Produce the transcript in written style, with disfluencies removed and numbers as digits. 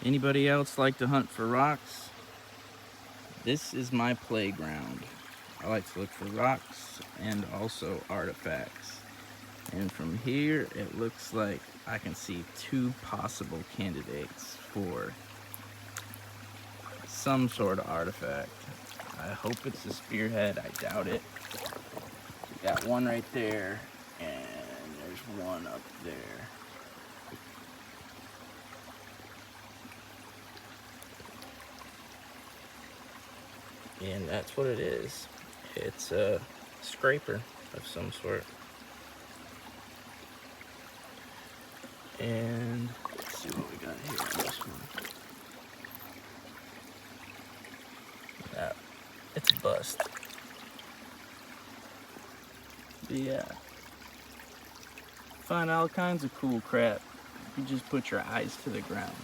Anybody else like to hunt for rocks? This is my playground. I like to look for rocks and also artifacts. And from here, it looks like I can see two possible candidates for some sort of artifact. I hope it's a spearhead. I doubt it. We got one right there, and there's one up there. And that's what it is. It's a scraper of some sort. And let's see what we got here on this one. Yeah, it's a bust. But yeah, find all kinds of cool crap. You just put your eyes to the ground.